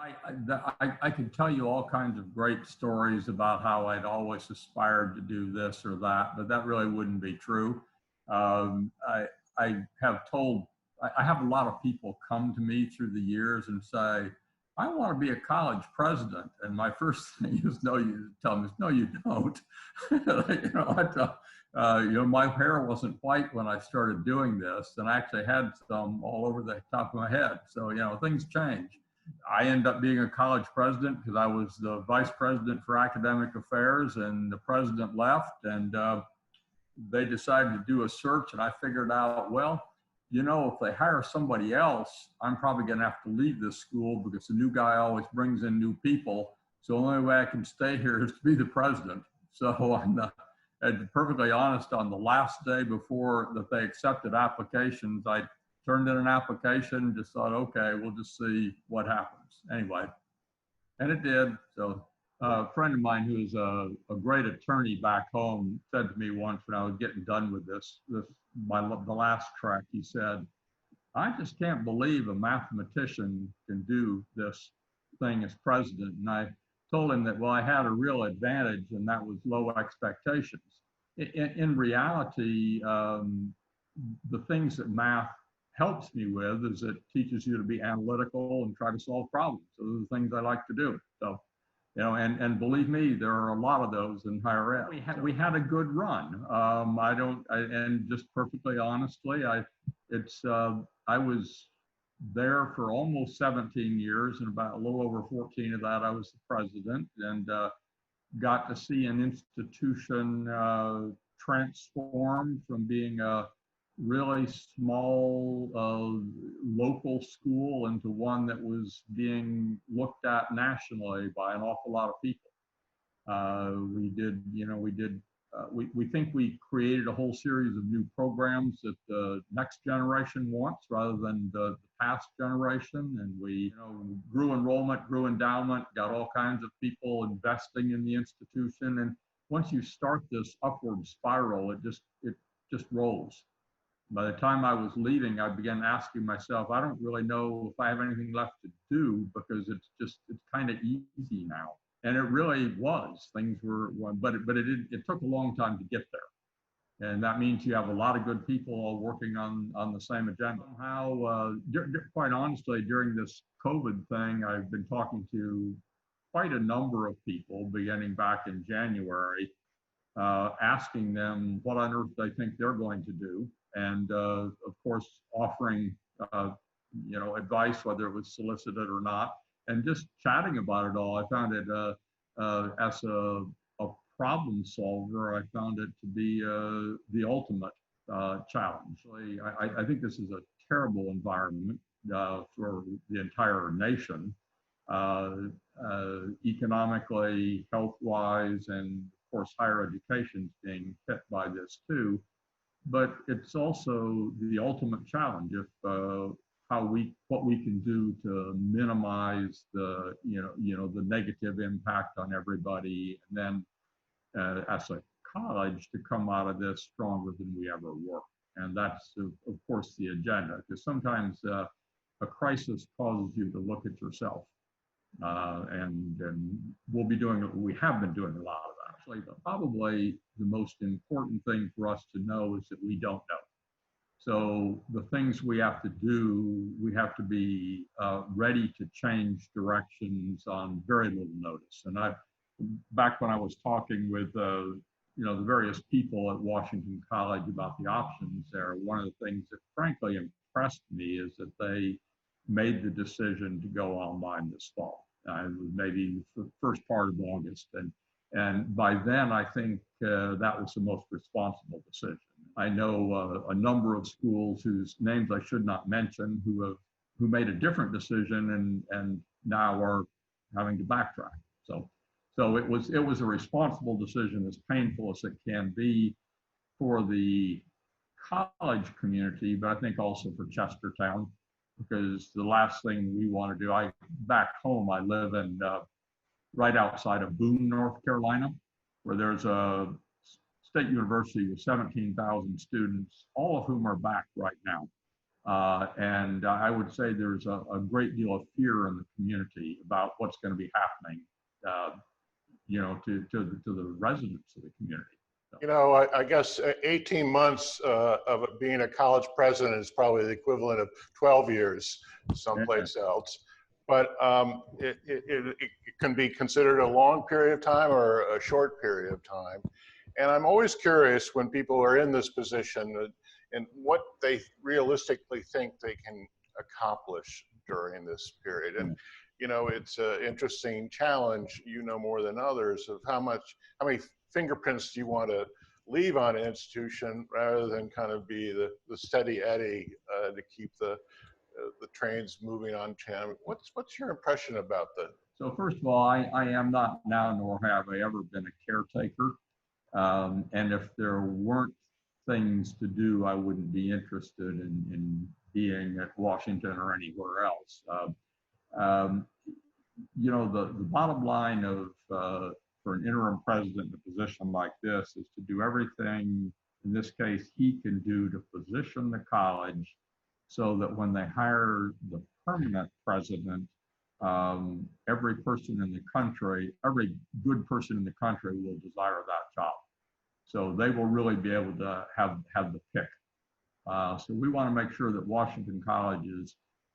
I could tell you all kinds of great stories about how I'd always aspired to do this or that, but that really wouldn't be true. I have told, I have a lot of people come to me through the years and say, I want to be a college president. And my first thing is, no, you tell them is, no, you don't. My hair wasn't white when I started doing this, and I actually had some all over the top of my head. So, things change. I ended up being a college president because I was the vice president for academic affairs, and the president left, and they decided to do a search, and I figured out, well, if they hire somebody else, I'm probably going to have to leave this school because the new guy always brings in new people. So the only way I can stay here is to be the president. So I'm perfectly honest, on the last day before that they accepted applications, I turned in an application, just thought, okay, we'll just see what happens. Anyway, and it did. So a friend of mine who's a great attorney back home said to me once when I was getting done with the last track, he said, I just can't believe a mathematician can do this thing as president. And I told him that, well, I had a real advantage, and that was low expectations. In reality, the things that math helps me with is it teaches you to be analytical and try to solve problems. So those are the things I like to do. So, and believe me, there are a lot of those in higher ed. We had a good run. And just perfectly honestly, I was there for almost 17 years, and about a little over 14 of that, I was the president, and got to see an institution transform from being a really small local school into one that was being looked at nationally by an awful lot of people. We think we created a whole series of new programs that the next generation wants rather than the past generation. And we grew enrollment, grew endowment, got all kinds of people investing in the institution. And once you start this upward spiral, it just rolls. By the time I was leaving, I began asking myself, I don't really know if I have anything left to do, because it's kind of easy now. And it really was. Things were, but it took a long time to get there. And that means you have a lot of good people all working on the same agenda. Somehow, quite honestly, during this COVID thing, I've been talking to quite a number of people beginning back in January, asking them what on earth they think they're going to do. And of course, offering advice, whether it was solicited or not, and just chatting about it all. I found it as a problem solver, I found it to be the ultimate challenge. I think this is a terrible environment for the entire nation, economically, health-wise, and of course, higher education is being hit by this too. But it's also the ultimate challenge if what we can do to minimize the the negative impact on everybody, and then as a college to come out of this stronger than we ever were. And that's of course the agenda, because sometimes a crisis causes you to look at yourself, and we'll be doing it. We have been doing a lot of that. Actually, but probably the most important thing for us to know is that we don't know. So the things we have to do, we have to be ready to change directions on very little notice. And back when I was talking with the various people at Washington College about the options there, one of the things that frankly impressed me is that they made the decision to go online this fall. Maybe the first part of August. And by then, I think that was the most responsible decision. I know a number of schools whose names I should not mention who made a different decision and now are having to backtrack. So it was a responsible decision, as painful as it can be for the college community, but I think also for Chestertown, because the last thing we want to do, back home, I live in right outside of Boone, North Carolina, where there's a state university with 17,000 students, all of whom are back right now. And I would say there's a great deal of fear in the community about what's going to be happening, to the residents of the community. So. You know, I guess 18 months of being a college president is probably the equivalent of 12 years someplace else. But it can be considered a long period of time or a short period of time. And I'm always curious when people are in this position and what they realistically think they can accomplish during this period. And, you know, it's an interesting challenge, you know more than others, of how many fingerprints do you want to leave on an institution rather than kind of be the steady eddy to keep the trains moving on time. What's your impression about that? So first of all, I am not now, nor have I ever been a caretaker. And if there weren't things to do, I wouldn't be interested in being at Washington or anywhere else. The bottom line of for an interim president in a position like this is to do everything, in this case, he can do to position the college so that when they hire the permanent president, every person in the country, every good person in the country will desire that job. So they will really be able to have the pick. So we want to make sure that Washington College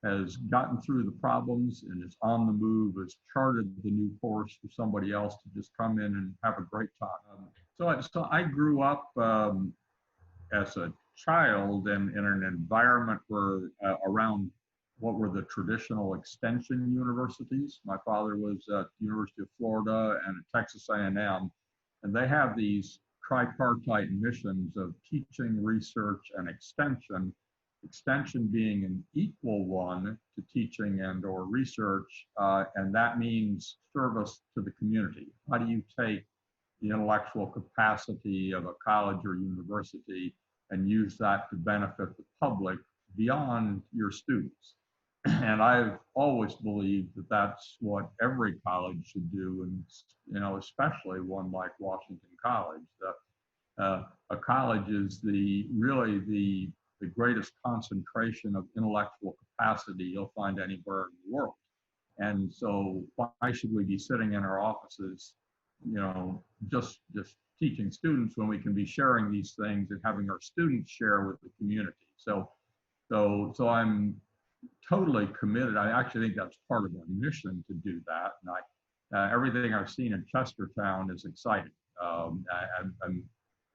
has gotten through the problems and is on the move, has charted the new course for somebody else to just come in and have a great time. So I grew up as a child in an environment where around what were the traditional extension universities. My father was at the University of Florida and at Texas A&M, and they have these tripartite missions of teaching, research, and extension. Extension being an equal one to teaching and or research, and that means service to the community. How do you take the intellectual capacity of a college or university and use that to benefit the public beyond your students? And I've always believed that that's what every college should do, and especially one like Washington College. A college is really the greatest concentration of intellectual capacity you'll find anywhere in the world. And so why should we be sitting in our offices, just teaching students when we can be sharing these things and having our students share with the community? So I'm totally committed. I actually think that's part of our mission to do that. And everything I've seen in Chestertown is exciting. I'm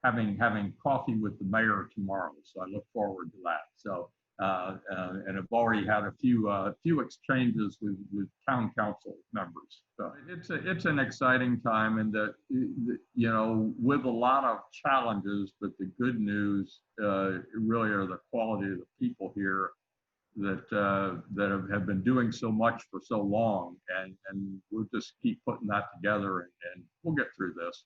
having coffee with the mayor tomorrow, so I look forward to that. So, and I've already had a few exchanges with town council members. So it's an exciting time, and with a lot of challenges, but the good news really are the quality of the people here that have been doing so much for so long, and we'll just keep putting that together, and we'll get through this.